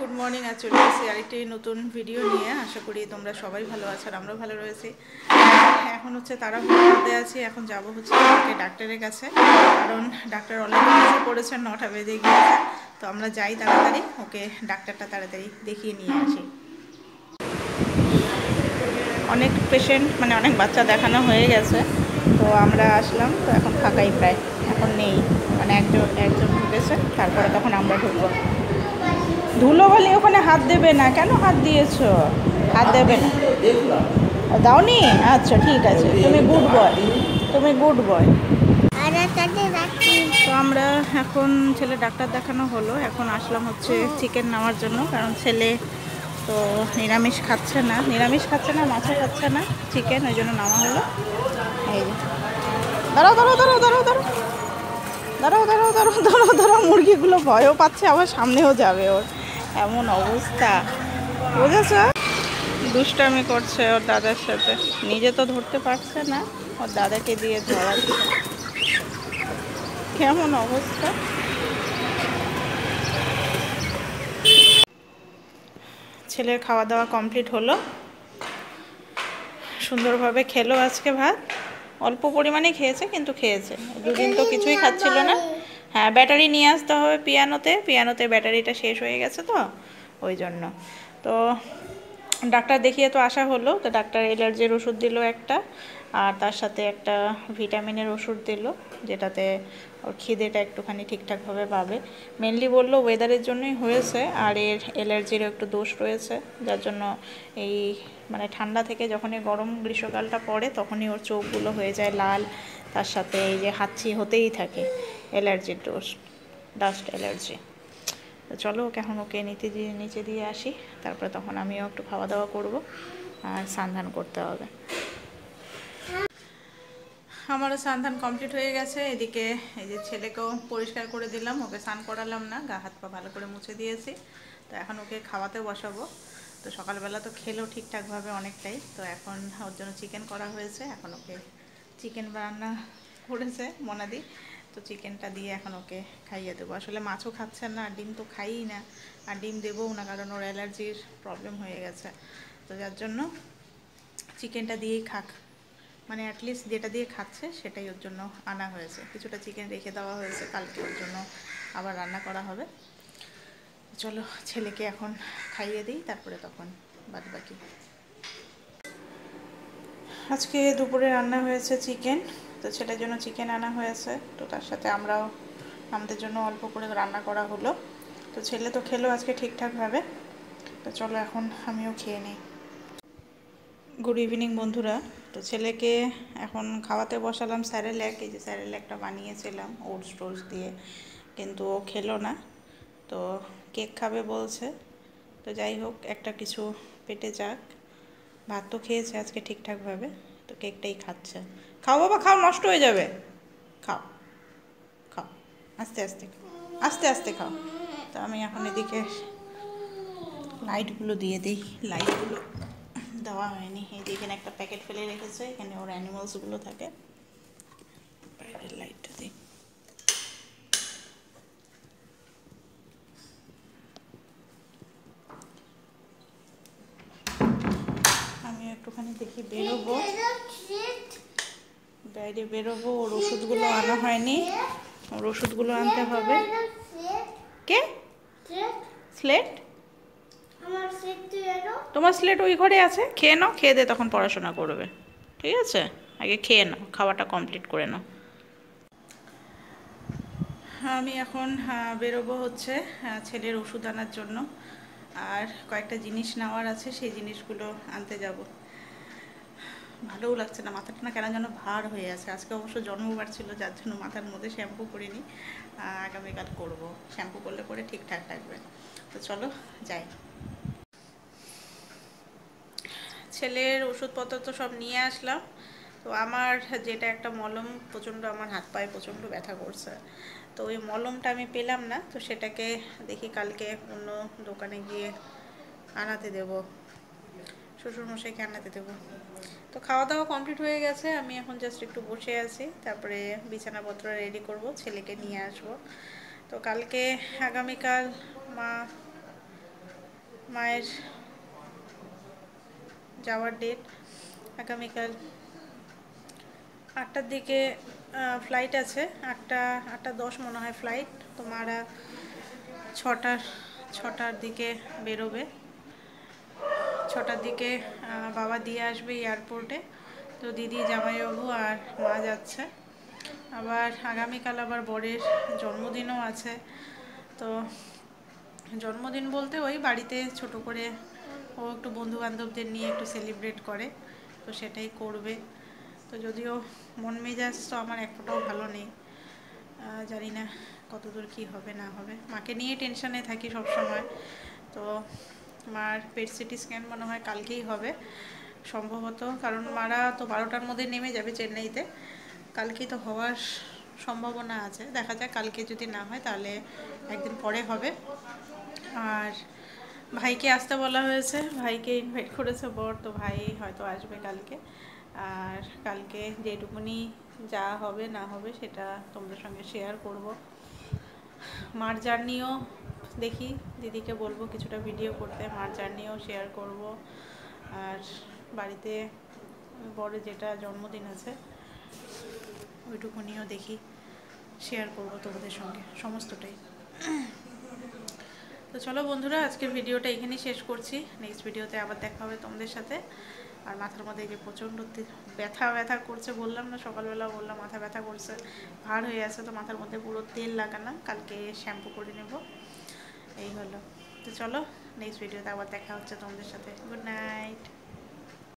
Good morning. আজ চলে এসেছি আরেকটি নতুন ভিডিও নিয়ে। আশা করি তোমরা সবাই ভালো আছো আর আমরাও ভালো রয়েছি। এখন হচ্ছে তাড়াহুড়োর মধ্যে আছি। এখন যাব হচ্ছে ডাক্তারের কাছে, কারণ ডাক্তার অলরেডি এসে পড়েছেন, 9টা বেজে গিয়েছে। তো আমরা যাই তাড়াতাড়ি, ওকে ডাক্তারটা তাড়াতাড়ি দেখিয়ে নিয়ে আসি। অনেক পেশেন্ট মানে অনেক বাচ্চা দেখানো হয়ে গেছে, তো আমরা আসলাম। তো এখন ফাঁকাই প্রায়, এখন নেই, মানে একজন ঢুকেছে, তারপরে তখন আমরা ঢুকবো। ধুলোবালি ওখানে হাত দেবে না। কেন হাত দিয়েছো? হাত দেবে না, দাওনি? আচ্ছা ঠিক আছে, তুমি গুড বয়, তুমি গুড বয়। তো আমরা এখন ছেলে ডাক্তার দেখানো হলো, এখন আসলাম হচ্ছে চিকেন নেওয়ার জন্য, কারণ ছেলে তো নিরামিষ খাচ্ছে না, মাছও খাচ্ছে না, চিকেন, ওই জন্য নেওয়া হলো। এই যে দাঁড়াও দাঁড়াও দাঁড়াও দাঁড়াও দাঁড়াও দাঁড়াও দাঁড়াও দাঁড়াও দাঁড়াও দাঁড়াও, মুরগিগুলো ভয়ও পাচ্ছে, আবার সামনেও যাবে, ওর এমন অবস্থা, বুঝেছ? দুষ্টামি করছে ওর দাদার সাথে, নিজে তো ধরতে পারছে না, ওর দাদাকে দিয়ে ধরাচ্ছে। কেমন অবস্থা। ছেলের খাওয়া দাওয়া কমপ্লিট হলো, সুন্দরভাবে খেলো আজকে ভাত। অল্প পরিমাণে খেয়েছে, কিন্তু খেয়েছে। দুদিন তো কিছুই খাচ্ছিল না। হ্যাঁ, ব্যাটারি নিয়ে আসতে হবে পিয়ানোতে ব্যাটারিটা শেষ হয়ে গেছে, তো ওই জন্য। তো ডাক্তার দেখিয়ে তো আসা হলো, তো ডাক্তার অ্যালার্জির ওষুধ দিল একটা, আর তার সাথে একটা ভিটামিনের ওষুধ দিল, যেটাতে ওর খিদেটা একটুখানি ঠিকঠাকভাবে পাবে। মেনলি বললো ওয়েদারের জন্যই হয়েছে, আর এর অ্যালার্জিরও একটু দোষ রয়েছে, যার জন্য এই মানে ঠান্ডা থেকে যখনই গরম গ্রীষ্মকালটা পড়ে তখনই ওর চোখগুলো হয়ে যায় লাল, তার সাথে এই যে হাঁচি হতেই থাকে, অ্যালার্জির দোষ, ডাস্ট অ্যালার্জি। তো চলো ওকে নিচে দিয়ে আসি, তারপরে তখন আমিও একটু খাওয়া দাওয়া করবো, আর স্নান করতে হবে। আমারও স্নান কমপ্লিট হয়ে গেছে। এদিকে এই যে ছেলেকেও পরিষ্কার করে দিলাম, ওকে স্নান করালাম না, গা হাত পা ভালো করে মুছে দিয়েছি। তো এখন ওকে খাওয়াতে বসাবো। তো সকালবেলা তো খেলো ঠিকঠাকভাবে অনেকটাই, তো এখন ওর জন্য চিকেন করা হয়েছে, এখন ওকে চিকেন রান্না করেছে মনাদি, তো চিকেনটা দিয়ে এখন ওকে খাইয়ে দেবো। আসলে মাছও খাচ্ছে না, আর ডিম তো খাইই না, আর ডিম দেবও না, কারণ ওর অ্যালার্জির প্রবলেম হয়ে গেছে। তো যার জন্য চিকেনটা দিয়েই খাক, মানে অ্যাটলিস্ট যেটা দিয়ে খাচ্ছে সেটাই ওর জন্য আনা হয়েছে। কিছুটা চিকেন রেখে দেওয়া হয়েছে, কালকে ওর জন্য আবার রান্না করা হবে। চলো ছেলেকে এখন খাইয়ে দিই, তারপরে তখন বাদ বাকি। আজকে দুপুরে রান্না হয়েছে চিকেন, তো ছেলের জন্য চিকেন আনা হয়েছে, তো তার সাথে আমাদের জন্য অল্প করে রান্না করা হলো। তো ছেলে তো খেলো আজকে ঠিকঠাকভাবে, তো চলো এখন আমিও খেয়ে নিই। গুড ইভিনিং বন্ধুরা। তো ছেলেকে এখন খাওয়াতে বসালাম স্যারেল্যাক, এই যে স্যারেল্যাকটা বানিয়েছিলাম ওটস দিয়ে, কিন্তু ও খেলো না, তো কেক খাবে বলছে। তো যাই হোক, একটা কিছু পেটে যাক। ভাত তো খেয়েছে আজকে ঠিকঠাকভাবে, তো কেকটাই খাচ্ছে। খাও বাবা খাও, নষ্ট হয়ে যাবে, খাও খাও, আস্তে আস্তে আস্তে আস্তে খাও। তো আমি এখন এদিকে লাইটগুলো দিয়ে দিই, লাইটগুলো দেওয়া হয়নি। এই যে এখানে একটা প্যাকেট ফেলে রেখেছে, এখানে ওর অ্যানিমালসগুলো থাকে, বাইরের লাইটটা দিই। আমি একটুখানি দেখি বেরোবো, বাইরে বেরোবো, ওর ওষুধগুলো আনা হয়নি, ওর ওষুধগুলো আনতে হবে। কে স্লেট? তোমার স্লেট ওই ঘরে আছে, খেয়ে নাও, খেয়ে দে তখন পড়াশোনা করবে, ঠিক আছে? আগে খেয়ে নাও, খাওয়াটা কমপ্লিট করে নাও। আমি এখন বেরোবো হচ্ছে ছেলের ওষুধ আনার জন্য, আর কয়েকটা জিনিস নেওয়ার আছে, সেই জিনিসগুলো আনতে যাব। ভালোও লাগছে না, মাথাটা না কেন যেন ভার হয়ে আছে। আজকে অবশ্য জন্মবার ছিল, যার জন্য মাথার মধ্যে শ্যাম্পু করিনি, আগামীকাল করবো, শ্যাম্পু করলে পরে ঠিকঠাক থাকবে। তো চলো যাই। ছেলের ওষুধপত্র তো সব নিয়ে আসলাম। তো আমার যেটা একটা মলম, প্রচণ্ড আমার হাত পায়ে প্রচণ্ড ব্যথা করছে, তো ওই মলমটা আমি পেলাম না, তো সেটাকে দেখি কালকে অন্য দোকানে গিয়ে আনাতে দেবো, শ্বশুরমশাইকে আনাতে দেবো। তো খাওয়া দাওয়া কমপ্লিট হয়ে গেছে, আমি এখন জাস্ট একটু বসে আছি, তারপরে বিছানাপত্র রেডি করব, ছেলেকে নিয়ে আসবো। তো কালকে আগামীকাল মা মায়ের যাওয়ার ডেট আগামীকাল 8টার দিকে ফ্লাইট আছে, 8টা 10 মনে হয় ফ্লাইট। তো মারা ছটার দিকে বেরোবে, 6টার দিকে বাবা দিয়ে আসবে এয়ারপোর্টে। তো দিদি, জামাইবাবু আর মা যাচ্ছে। আবার আগামীকাল আবার বরের জন্মদিনও আছে। তো জন্মদিন বলতে ওই বাড়িতে ছোট করে ও একটু বন্ধুবান্ধবদের নিয়ে একটু সেলিব্রেট করে, তো সেটাই করবে। তো যদিও মন মেজাজ তো আমার এক ফোঁটাও ভালো নেই, জানি না কতদূর কি হবে না হবে। মাকে নিয়ে টেনশানে থাকি সব সময়। তো মার পেট সিটি স্ক্যান মনে হয় কালকেই হবে সম্ভবত, কারণ মারা তো 12টার মধ্যে নেমে যাবে চেন্নাইতে। কালকেই তো হওয়ার সম্ভাবনা আছে, দেখা যাক। কালকে যদি না হয় তাহলে একদিন পরে হবে। আর ভাইকে আসতে বলা হয়েছে, ভাইকে ইনভাইট করেছে বর, তো ভাই হয়তো আসবে কালকে। আর কালকে যেটুকুনি যা হবে না হবে সেটা তোমাদের সঙ্গে শেয়ার করব। মার জার্নিও দেখি, দিদিকে বলবো কিছুটা ভিডিও করতে, মার জার্নিও শেয়ার করব। আর বাড়িতে বড় যেটা জন্মদিন আছে ওইটুকুনিও দেখি শেয়ার করব তোমাদের সঙ্গে সমস্তটাই। তো চলো বন্ধুরা, আজকের ভিডিওটা এখানেই শেষ করছি। নেক্সট ভিডিওতে আবার দেখা হবে তোমাদের সাথে। আর মাথার মধ্যে যে প্রচণ্ড ব্যথা করছে, বললাম না সকালবেলা বললাম মাথা ব্যথা করছে, ভার হয়ে আছে। তো মাথার মধ্যে পুরো তেল লাগানো, কালকে শ্যাম্পু করে নেব। এই হলো। তো চলো, নেক্সট ভিডিওতে আবার দেখা হচ্ছে তোমাদের সাথে। Good night.